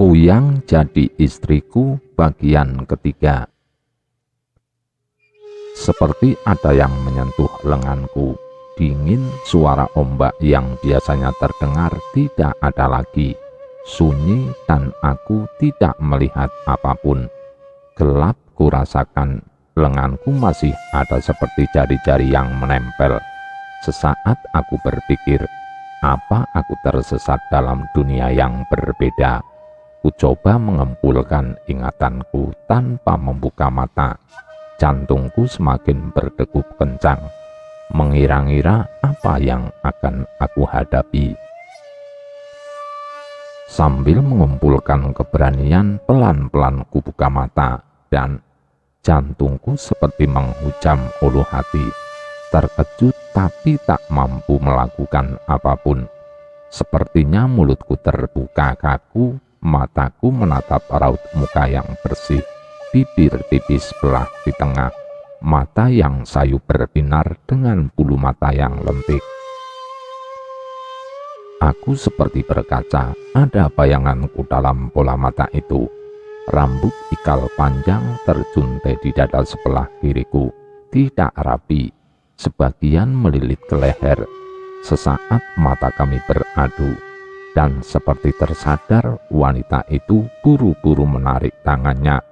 Kuyang jadi istriku bagian ketiga. Seperti ada yang menyentuh lenganku. Dingin, suara ombak yang biasanya terdengar tidak ada lagi. Sunyi dan aku tidak melihat apapun. Gelap kurasakan lenganku masih ada seperti jari-jari yang menempel. Sesaat aku berpikir, apa aku tersesat dalam dunia yang berbeda? Ku coba mengempulkan ingatanku tanpa membuka mata. Jantungku semakin berdegup kencang, mengira-ngira apa yang akan aku hadapi. Sambil mengumpulkan keberanian, pelan-pelan ku buka mata, dan jantungku seperti menghujam ulu hati. Terkejut tapi tak mampu melakukan apapun. Sepertinya mulutku terbuka kaku, mataku menatap raut muka yang bersih, bibir tipis belah di tengah, mata yang sayu berbinar dengan bulu mata yang lentik. Aku seperti berkaca, ada bayanganku dalam bola mata itu. Rambut ikal panjang terjuntai di dada sebelah kiriku, tidak rapi, sebagian melilit ke leher. Sesaat mata kami beradu, dan seperti tersadar wanita itu buru-buru menarik tangannya,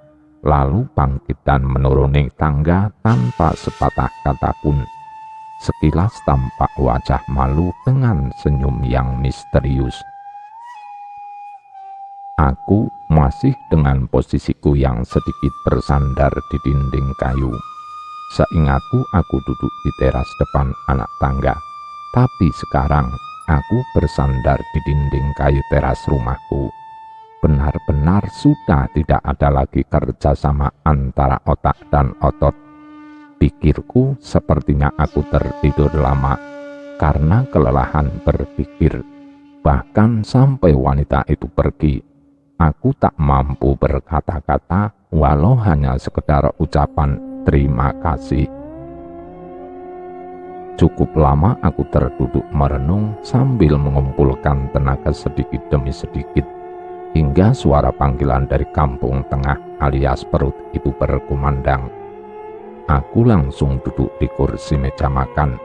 lalu bangkit dan menuruni tangga tanpa sepatah kata pun. Sekilas tampak wajah malu dengan senyum yang misterius. Aku masih dengan posisiku yang sedikit bersandar di dinding kayu. Seingatku aku duduk di teras depan anak tangga, tapi sekarang aku bersandar di dinding kayu teras rumahku. Benar-benar sudah tidak ada lagi kerjasama antara otak dan otot. Pikirku sepertinya aku tertidur lama karena kelelahan berpikir. Bahkan sampai wanita itu pergi, aku tak mampu berkata-kata walau hanya sekedar ucapan terima kasih. Cukup lama aku terduduk merenung sambil mengumpulkan tenaga sedikit demi sedikit, hingga suara panggilan dari kampung tengah alias perut itu berkumandang. Aku langsung duduk di kursi meja makan.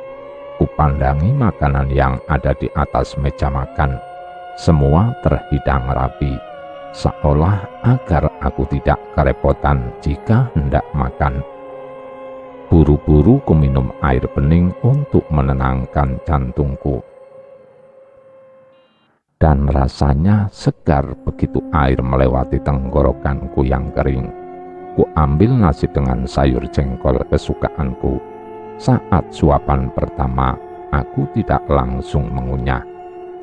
Kupandangi makanan yang ada di atas meja makan. Semua terhidang rapi, seolah agar aku tidak kerepotan jika hendak makan. Buru-buru ku minum air bening untuk menenangkan jantungku. Dan rasanya segar begitu air melewati tenggorokanku yang kering. Ku ambil nasi dengan sayur jengkol kesukaanku. Saat suapan pertama, aku tidak langsung mengunyah.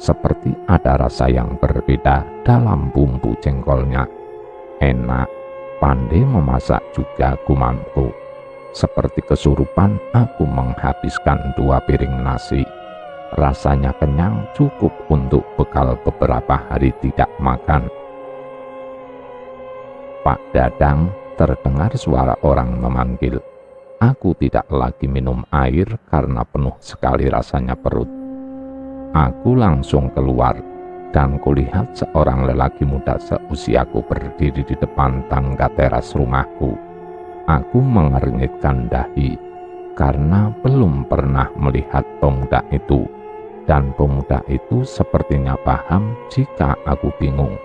Seperti ada rasa yang berbeda dalam bumbu jengkolnya. Enak, pandai memasak juga gumanku. Seperti kesurupan, aku menghabiskan 2 piring nasi. Rasanya kenyang, cukup untuk bekal beberapa hari tidak makan. Pak Dadang, terdengar suara orang memanggil. Aku tidak lagi minum air karena penuh sekali rasanya perut. Aku langsung keluar dan kulihat seorang lelaki muda seusiaku berdiri di depan tangga teras rumahku. Aku mengernyitkan dahi karena belum pernah melihat pemuda itu, dan pemuda itu sepertinya paham jika aku bingung.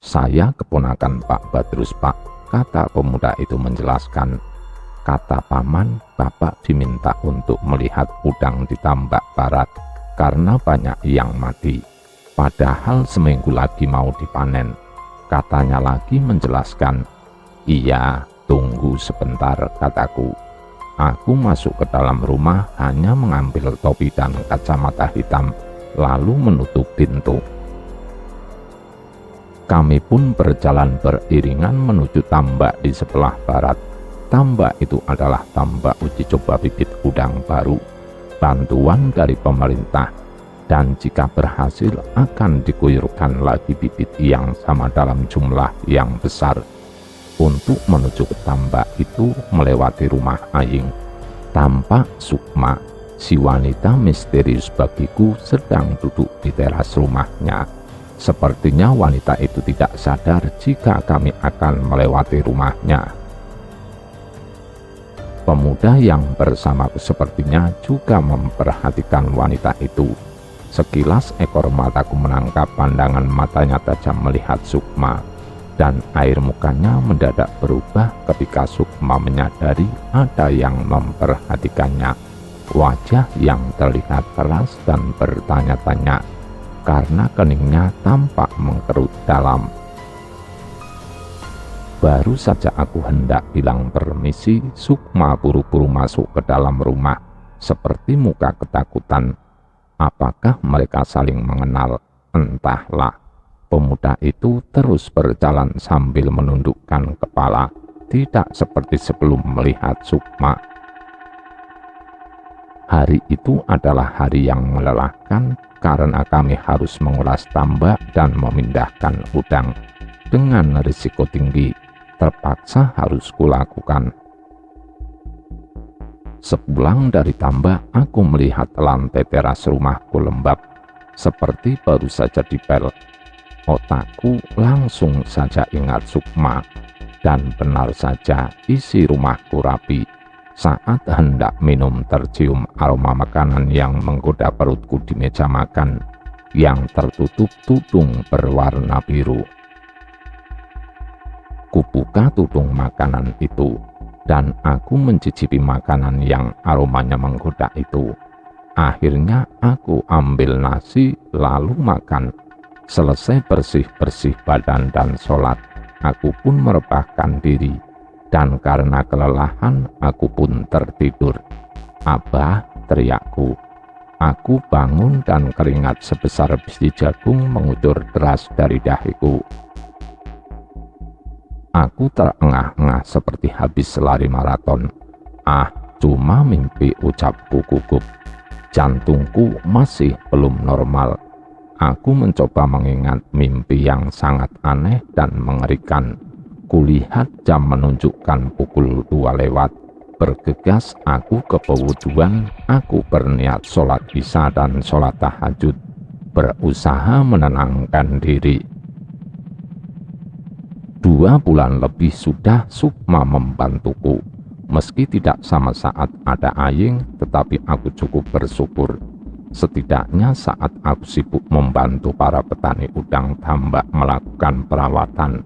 Saya keponakan Pak Badrus, Pak, kata pemuda itu menjelaskan. Kata paman, Bapak diminta untuk melihat udang di tambak barat karena banyak yang mati. Padahal seminggu lagi mau dipanen. Katanya lagi menjelaskan. Iya, tunggu sebentar, kataku. Aku masuk ke dalam rumah hanya mengambil topi dan kacamata hitam, lalu menutup pintu. Kami pun berjalan beriringan menuju tambak di sebelah barat. Tambak itu adalah tambak uji coba bibit udang baru, bantuan dari pemerintah, dan jika berhasil akan dikuyurkan lagi bibit yang sama dalam jumlah yang besar. Untuk menuju ke tambak itu melewati rumah Aying. Tampak Sukma, si wanita misterius bagiku, sedang duduk di teras rumahnya. Sepertinya wanita itu tidak sadar jika kami akan melewati rumahnya. Pemuda yang bersamaku sepertinya juga memperhatikan wanita itu. Sekilas ekor mataku menangkap pandangan matanya tajam melihat Sukma, dan air mukanya mendadak berubah ketika Sukma menyadari ada yang memperhatikannya. Wajah yang terlihat keras dan bertanya-tanya, karena keningnya tampak mengkerut dalam. Baru saja aku hendak bilang permisi, Sukma buru-buru masuk ke dalam rumah, seperti muka ketakutan. Apakah mereka saling mengenal? Entahlah. Pemuda itu terus berjalan sambil menundukkan kepala, tidak seperti sebelum melihat Sukma. Hari itu adalah hari yang melelahkan karena kami harus mengulas tambak dan memindahkan udang. Dengan risiko tinggi, terpaksa harus kulakukan. Sepulang dari tambak, aku melihat lantai teras rumahku lembab, seperti baru saja dipel. Otakku langsung saja ingat Sukma, dan benar saja isi rumahku rapi. Saat hendak minum, tercium aroma makanan yang menggoda perutku di meja makan yang tertutup tudung berwarna biru. Kubuka tudung makanan itu, dan aku mencicipi makanan yang aromanya menggoda itu. Akhirnya aku ambil nasi lalu makan. Selesai bersih-bersih badan dan sholat, aku pun merebahkan diri, dan karena kelelahan aku pun tertidur. "Abah," teriakku. Aku bangun dan keringat sebesar biji jagung mengucur deras dari dahiku. Aku terengah-engah seperti habis lari maraton. Cuma mimpi, ucapku gugup. Jantungku masih belum normal. Aku mencoba mengingat mimpi yang sangat aneh dan mengerikan. Kulihat jam menunjukkan pukul 2 lewat. Bergegas aku ke pewuduan. Aku berniat sholat isya dan sholat tahajud. Berusaha menenangkan diri. 2 bulan lebih sudah Sukma membantuku. Meski tidak sama saat ada Aying, tetapi aku cukup bersyukur. Setidaknya saat aku sibuk membantu para petani udang tambak melakukan perawatan,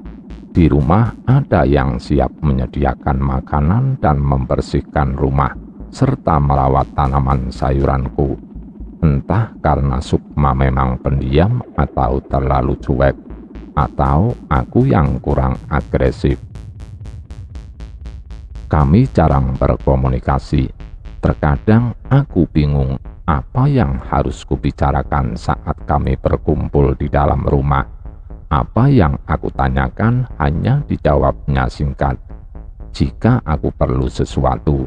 di rumah ada yang siap menyediakan makanan dan membersihkan rumah, serta merawat tanaman sayuranku. Entah karena Sukma memang pendiam atau terlalu cuek, atau aku yang kurang agresif. Kami jarang berkomunikasi. Terkadang aku bingung apa yang harus kubicarakan saat kami berkumpul di dalam rumah. Apa yang aku tanyakan hanya dijawabnya singkat. Jika aku perlu sesuatu,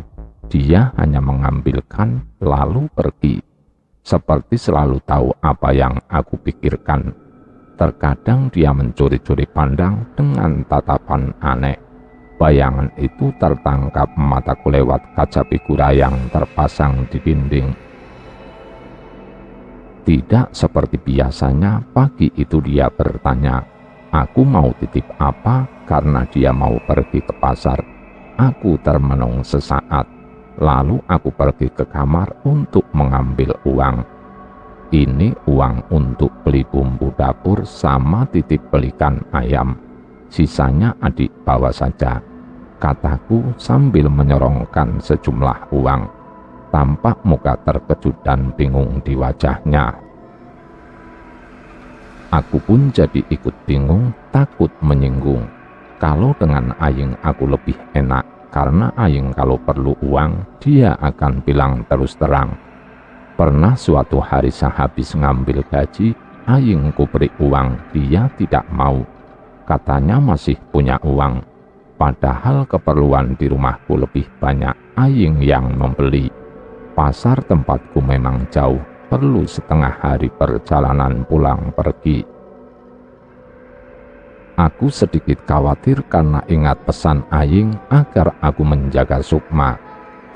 dia hanya mengambilkan lalu pergi, seperti selalu tahu apa yang aku pikirkan. Terkadang dia mencuri-curi pandang dengan tatapan aneh. Bayangan itu tertangkap mataku lewat kaca figura yang terpasang di dinding. Tidak seperti biasanya, pagi itu dia bertanya, "Aku mau titip apa?" karena dia mau pergi ke pasar. Aku termenung sesaat, lalu aku pergi ke kamar untuk mengambil uang. "Ini uang untuk beli bumbu dapur sama titip belikan ayam. Sisanya adik bawa saja," kataku sambil menyorongkan sejumlah uang. Tampak muka terkejut dan bingung di wajahnya. Aku pun jadi ikut bingung, takut menyinggung. Kalau dengan Aying aku lebih enak, karena Aying kalau perlu uang, dia akan bilang terus terang. Pernah suatu hari sehabis ngambil gaji, Aying ku beri uang, dia tidak mau. Katanya masih punya uang. Padahal keperluan di rumahku lebih banyak, Aying yang membeli. Pasar tempatku memang jauh, perlu setengah hari perjalanan pulang pergi. Aku sedikit khawatir karena ingat pesan Aying agar aku menjaga Sukma.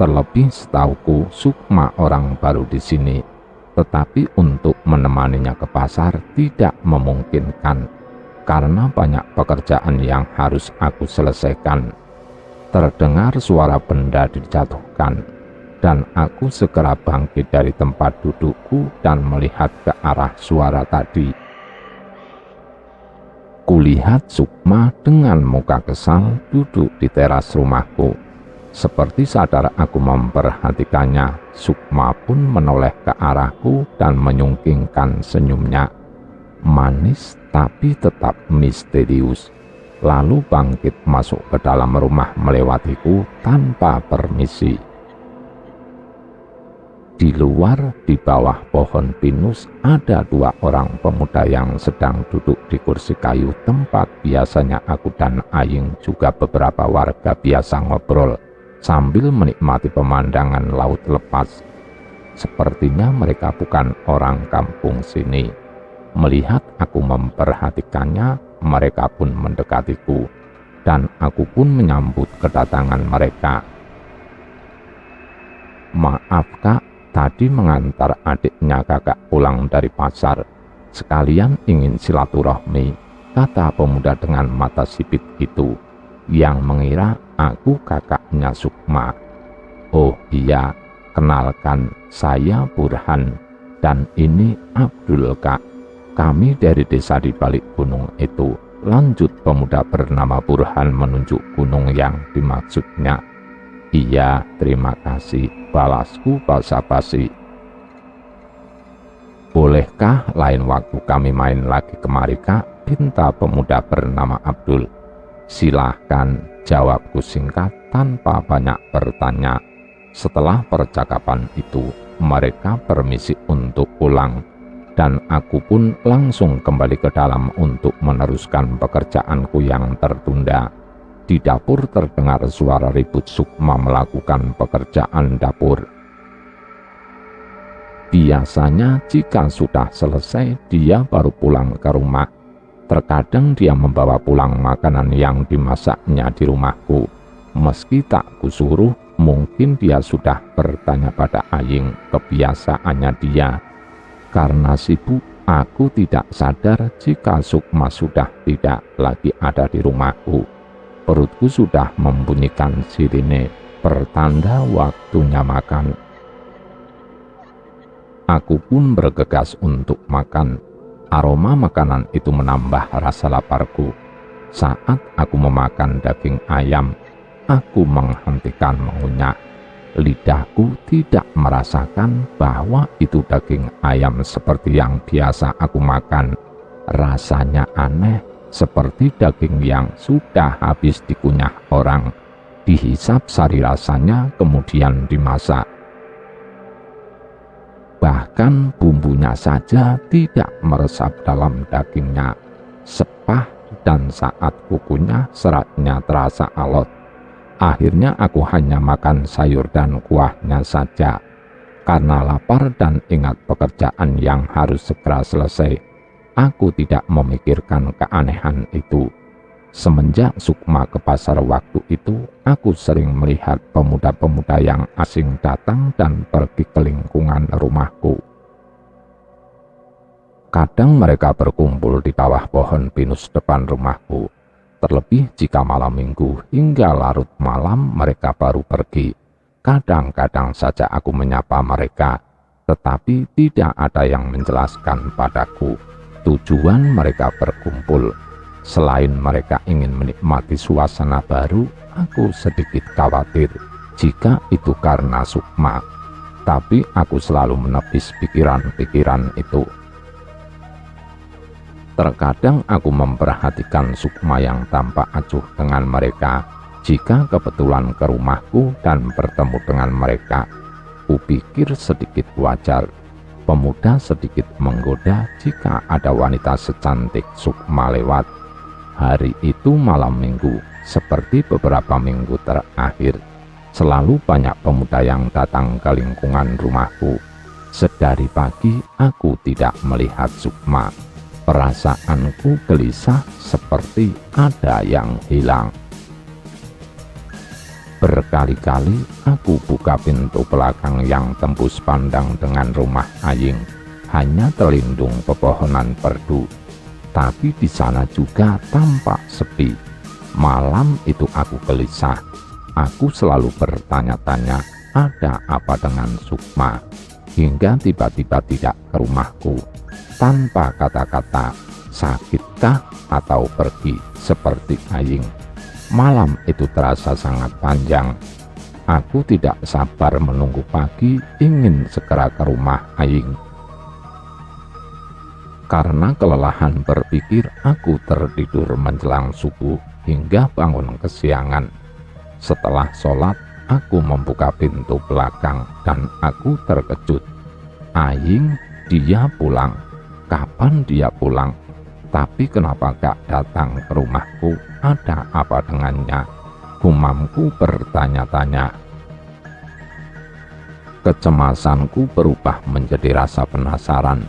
Terlebih setauku Sukma orang baru di sini. tetapi untuk menemaninya ke pasar tidak memungkinkan karena banyak pekerjaan yang harus aku selesaikan. Terdengar suara benda dijatuhkan, dan aku segera bangkit dari tempat dudukku dan melihat ke arah suara tadi. Kulihat Sukma dengan muka kesal duduk di teras rumahku. Seperti sadar aku memperhatikannya, Sukma pun menoleh ke arahku dan menyungkingkan senyumnya. Manis tapi tetap misterius. Lalu bangkit masuk ke dalam rumah melewatiku tanpa permisi. Di luar, di bawah pohon pinus, ada 2 orang pemuda yang sedang duduk di kursi kayu tempat biasanya aku dan Aying juga beberapa warga biasa ngobrol sambil menikmati pemandangan laut lepas. Sepertinya mereka bukan orang kampung sini. Melihat aku memperhatikannya, mereka pun mendekatiku, dan aku pun menyambut kedatangan mereka. "Maaf kak, tadi mengantar adiknya kakak pulang dari pasar, sekalian ingin silaturahmi," kata pemuda dengan mata sipit itu, yang mengira aku kakaknya Sukma. "Oh iya, kenalkan, saya Burhan, dan ini Abdul kak. Kami dari desa di balik gunung itu," lanjut pemuda bernama Burhan menunjuk gunung yang dimaksudnya. "Iya, terima kasih," balasku basa-basi. "Bolehkah lain waktu kami main lagi kemari kak?" pinta pemuda bernama Abdul. "Silahkan," jawabku singkat tanpa banyak bertanya. Setelah percakapan itu, mereka permisi untuk pulang, dan aku pun langsung kembali ke dalam untuk meneruskan pekerjaanku yang tertunda. Di dapur terdengar suara ribut Sukma melakukan pekerjaan dapur. Biasanya jika sudah selesai, dia baru pulang ke rumah. Terkadang dia membawa pulang makanan yang dimasaknya di rumahku. Meski tak kusuruh, mungkin dia sudah bertanya pada Aying kebiasaannya dia. Karena sibuk, aku tidak sadar jika Sukma sudah tidak lagi ada di rumahku. Perutku sudah membunyikan sirine, pertanda waktunya makan. Aku pun bergegas untuk makan. Aroma makanan itu menambah rasa laparku. Saat aku memakan daging ayam, aku menghentikan mengunyah. Lidahku tidak merasakan bahwa itu daging ayam seperti yang biasa aku makan. Rasanya aneh, seperti daging yang sudah habis dikunyah orang, dihisap sari rasanya kemudian dimasak. Bahkan bumbunya saja tidak meresap dalam dagingnya, sepah, dan saat kukunyah seratnya terasa alot. Akhirnya aku hanya makan sayur dan kuahnya saja. Karena lapar dan ingat pekerjaan yang harus segera selesai, aku tidak memikirkan keanehan itu. Semenjak Sukma ke pasar waktu itu, aku sering melihat pemuda-pemuda yang asing datang dan pergi ke lingkungan rumahku. Kadang mereka berkumpul di bawah pohon pinus depan rumahku. Terlebih jika malam minggu hingga larut malam mereka baru pergi. Kadang-kadang saja aku menyapa mereka, tetapi tidak ada yang menjelaskan padaku tujuan mereka berkumpul. Selain mereka ingin menikmati suasana baru, aku sedikit khawatir jika itu karena Sukma. Tapi aku selalu menepis pikiran-pikiran itu. Terkadang aku memperhatikan Sukma yang tampak acuh dengan mereka. Jika kebetulan ke rumahku dan bertemu dengan mereka, kupikir sedikit wajar. Pemuda sedikit menggoda jika ada wanita secantik Sukma lewat. Hari itu malam minggu, seperti beberapa minggu terakhir, selalu banyak pemuda yang datang ke lingkungan rumahku. Sedari pagi aku tidak melihat Sukma. Perasaanku gelisah seperti ada yang hilang. Berkali-kali aku buka pintu belakang yang tembus pandang dengan rumah Aying, hanya terlindung pepohonan perdu. Tapi di sana juga tampak sepi. Malam itu aku gelisah. Aku selalu bertanya-tanya, ada apa dengan Sukma? Hingga tiba-tiba tidak ke rumahku. Tanpa kata-kata, sakitkah atau pergi seperti Aying. Malam itu terasa sangat panjang. Aku tidak sabar menunggu pagi, ingin segera ke rumah Aying. Karena kelelahan berpikir, aku tertidur menjelang subuh hingga bangun kesiangan. Setelah sholat, aku membuka pintu belakang dan aku terkejut. Aying, dia pulang. Kapan dia pulang? Tapi kenapa gak datang ke rumahku? Ada apa dengannya? Gumamku bertanya-tanya. Kecemasanku berubah menjadi rasa penasaran.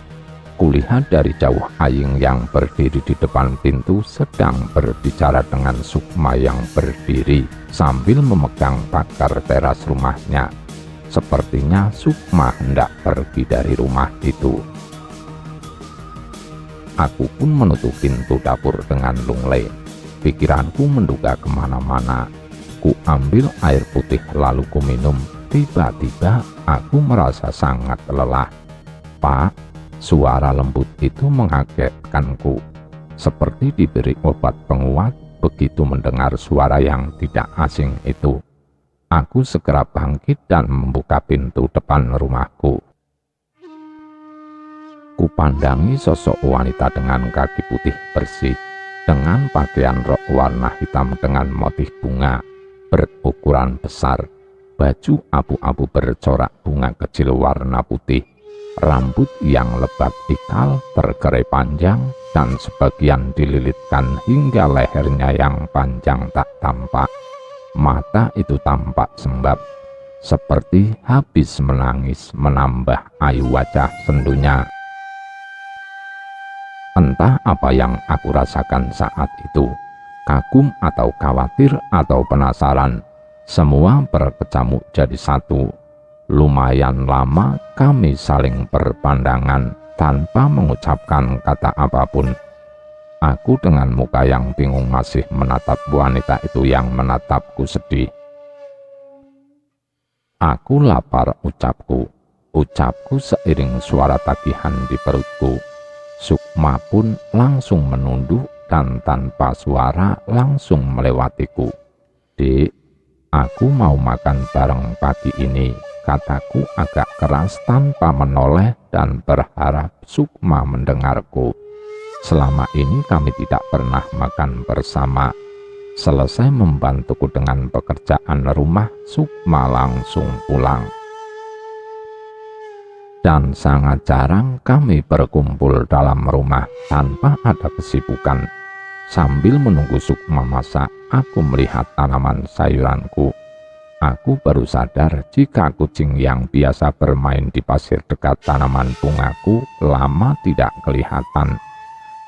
Kulihat dari jauh Aying yang berdiri di depan pintu sedang berbicara dengan Sukma yang berdiri sambil memegang pagar teras rumahnya. Sepertinya Sukma hendak pergi dari rumah itu. Aku pun menutup pintu dapur dengan lunglai. Pikiranku menduga kemana-mana. Ku ambil air putih lalu ku minum. Tiba-tiba aku merasa sangat lelah. Pak, suara lembut itu mengagetkanku. Seperti diberi obat penguat begitu mendengar suara yang tidak asing itu. Aku segera bangkit dan membuka pintu depan rumahku. Kupandangi sosok wanita dengan kaki putih bersih, dengan pakaian rok warna hitam dengan motif bunga, berukuran besar, baju abu-abu bercorak bunga kecil warna putih, rambut yang lebat ikal tergerai panjang dan sebagian dililitkan hingga lehernya yang panjang tak tampak. Mata itu tampak sembab, seperti habis menangis, menambah ayu wajah sendunya. Entah apa yang aku rasakan saat itu, kagum atau khawatir atau penasaran, semua berkecamuk jadi satu. Lumayan lama kami saling berpandangan tanpa mengucapkan kata apapun. Aku dengan muka yang bingung masih menatap wanita itu yang menatapku sedih. Aku lapar, ucapku seiring suara tagihan di perutku. Sukma pun langsung menunduk dan tanpa suara langsung melewatiku. Dek, aku mau makan bareng pagi ini, kataku agak keras tanpa menoleh dan berharap Sukma mendengarku. Selama ini kami tidak pernah makan bersama. Selesai membantuku dengan pekerjaan rumah, Sukma langsung pulang. Dan sangat jarang kami berkumpul dalam rumah tanpa ada kesibukan. Sambil menunggu Sukma masak, aku melihat tanaman sayuranku. Aku baru sadar jika kucing yang biasa bermain di pasir dekat tanaman bungaku lama tidak kelihatan.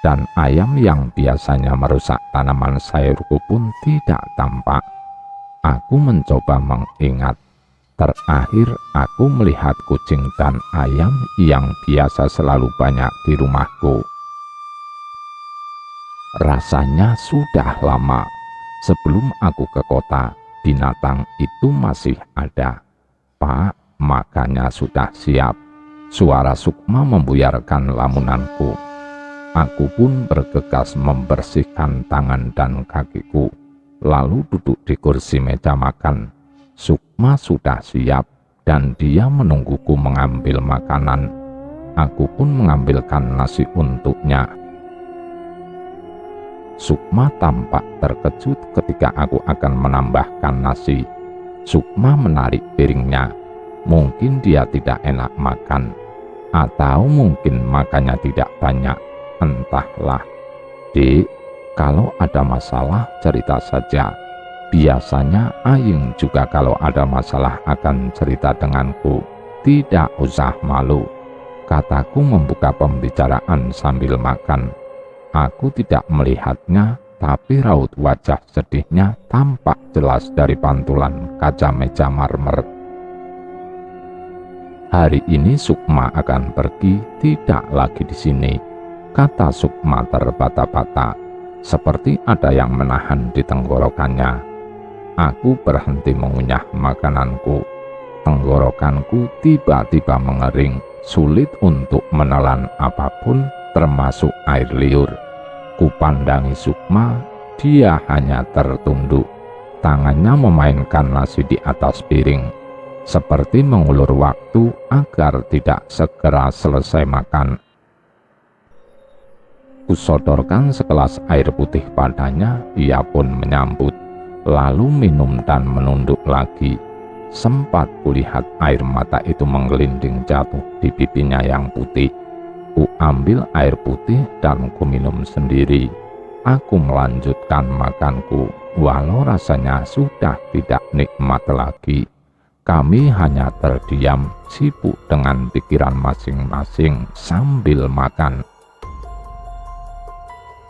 Dan ayam yang biasanya merusak tanaman sayurku pun tidak tampak. Aku mencoba mengingat. Terakhir aku melihat kucing dan ayam yang biasa selalu banyak di rumahku. Rasanya sudah lama. Sebelum aku ke kota, binatang itu masih ada. Pak, makannya sudah siap. Suara Sukma membuyarkan lamunanku. Aku pun bergegas membersihkan tangan dan kakiku, lalu duduk di kursi meja makan. Sukma sudah siap dan dia menungguku mengambil makanan. Aku pun mengambilkan nasi untuknya. Sukma tampak terkejut ketika aku akan menambahkan nasi. Sukma menarik piringnya. Mungkin dia tidak enak makan, atau mungkin makannya tidak banyak. Entahlah. Dek, kalau ada masalah cerita saja. Biasanya Aying juga kalau ada masalah akan cerita denganku. Tidak usah malu, kataku membuka pembicaraan sambil makan. Aku tidak melihatnya tapi raut wajah sedihnya tampak jelas dari pantulan kaca meja marmer. "Hari ini Sukma akan pergi, tidak lagi di sini," kata Sukma terbata-bata, seperti ada yang menahan di tenggorokannya. Aku berhenti mengunyah makananku. Tenggorokanku tiba-tiba mengering, sulit untuk menelan apapun, termasuk air liur. Kupandangi Sukma, dia hanya tertunduk. Tangannya memainkan nasi di atas piring, seperti mengulur waktu agar tidak segera selesai makan. Kusodorkan segelas air putih padanya, ia pun menyambut, lalu minum dan menunduk lagi. Sempat kulihat air mata itu menggelinding jatuh di pipinya yang putih. Ku ambil air putih dan ku minum sendiri. Aku melanjutkan makanku, walau rasanya sudah tidak nikmat lagi. Kami hanya terdiam, sibuk dengan pikiran masing-masing sambil makan.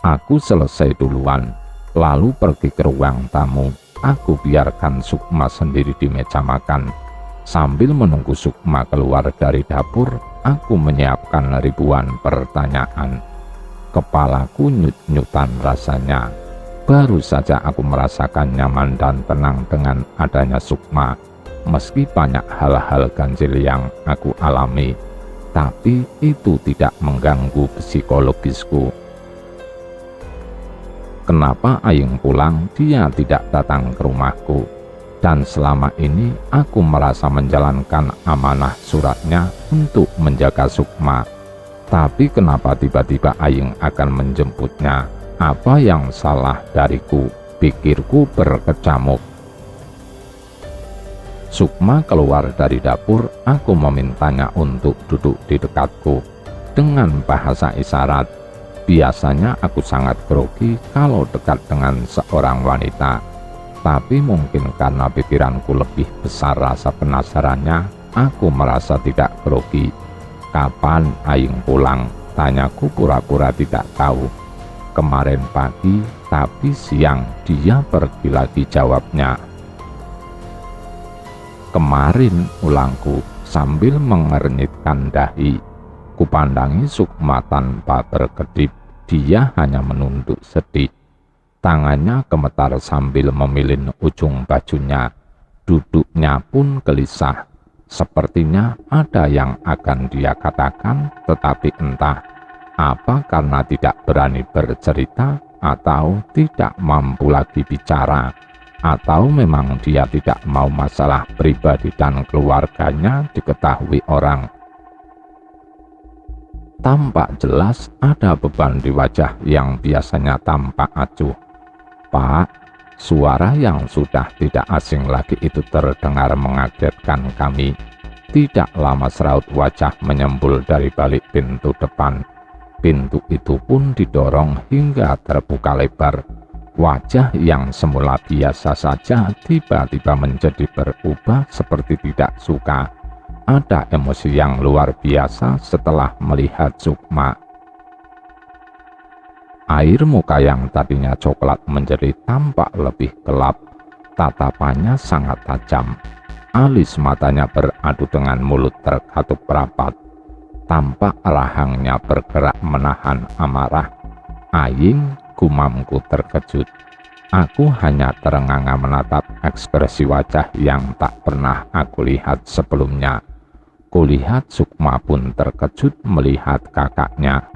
Aku selesai duluan, lalu pergi ke ruang tamu. Aku biarkan Sukma sendiri di meja makan. Sambil menunggu Sukma keluar dari dapur, aku menyiapkan ribuan pertanyaan. Kepalaku nyut-nyutan rasanya. Baru saja aku merasakan nyaman dan tenang dengan adanya Sukma. Meski banyak hal-hal ganjil yang aku alami, tapi itu tidak mengganggu psikologisku. Kenapa Aying pulang, dia tidak datang ke rumahku? Dan selama ini aku merasa menjalankan amanah suratnya untuk menjaga Sukma. Tapi kenapa tiba-tiba Aying akan menjemputnya? Apa yang salah dariku? Pikirku berkecamuk. Sukma keluar dari dapur, aku memintanya untuk duduk di dekatku. Dengan bahasa isyarat, biasanya aku sangat grogi kalau dekat dengan seorang wanita. Tapi mungkin karena pikiranku lebih besar rasa penasarannya, aku merasa tidak grogi. "Kapan Aying pulang?" tanyaku pura-pura tidak tahu. "Kemarin pagi, tapi siang dia pergi lagi," jawabnya. "Kemarin," ulangku sambil mengernyitkan dahi. Kupandangi Sukma tanpa berkedip, dia hanya menunduk sedih. Tangannya gemetar sambil memilin ujung bajunya. Duduknya pun gelisah. Sepertinya ada yang akan dia katakan, tetapi entah apa karena tidak berani bercerita, atau tidak mampu lagi bicara, atau memang dia tidak mau masalah pribadi dan keluarganya diketahui orang. Tampak jelas ada beban di wajah yang biasanya tampak acuh. "Pak," suara yang sudah tidak asing lagi itu terdengar mengagetkan kami. Tidak lama seraut wajah menyembul dari balik pintu depan. Pintu itu pun didorong hingga terbuka lebar. Wajah yang semula biasa saja tiba-tiba menjadi berubah seperti tidak suka. Ada emosi yang luar biasa setelah melihat Sukma. Air muka yang tadinya coklat menjadi tampak lebih gelap. Tatapannya sangat tajam. Alis matanya beradu dengan mulut terkatup rapat. Tampak rahangnya bergerak menahan amarah. "Aying," gumamku terkejut. Aku hanya terenganga menatap ekspresi wajah yang tak pernah aku lihat sebelumnya. Kulihat Sukma pun terkejut melihat kakaknya.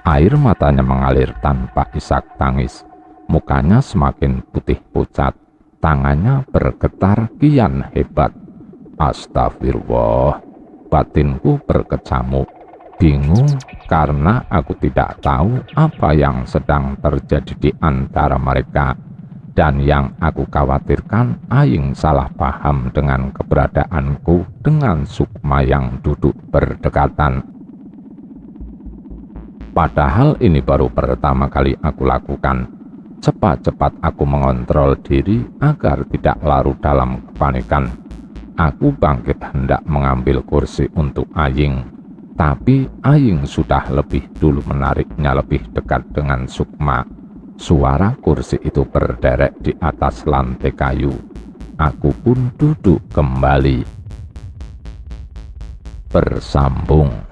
Air matanya mengalir tanpa isak tangis. Mukanya semakin putih pucat. Tangannya bergetar kian hebat. Astagfirullah. Batinku berkecamuk. Bingung karena aku tidak tahu apa yang sedang terjadi di antara mereka. Dan yang aku khawatirkan, Aying salah paham dengan keberadaanku dengan Sukma yang duduk berdekatan. Padahal ini baru pertama kali aku lakukan. Cepat-cepat aku mengontrol diri agar tidak larut dalam kepanikan. Aku bangkit hendak mengambil kursi untuk Aying. Tapi Aing sudah lebih dulu menariknya lebih dekat dengan Sukma. Suara kursi itu berderek di atas lantai kayu. Aku pun duduk kembali. Bersambung.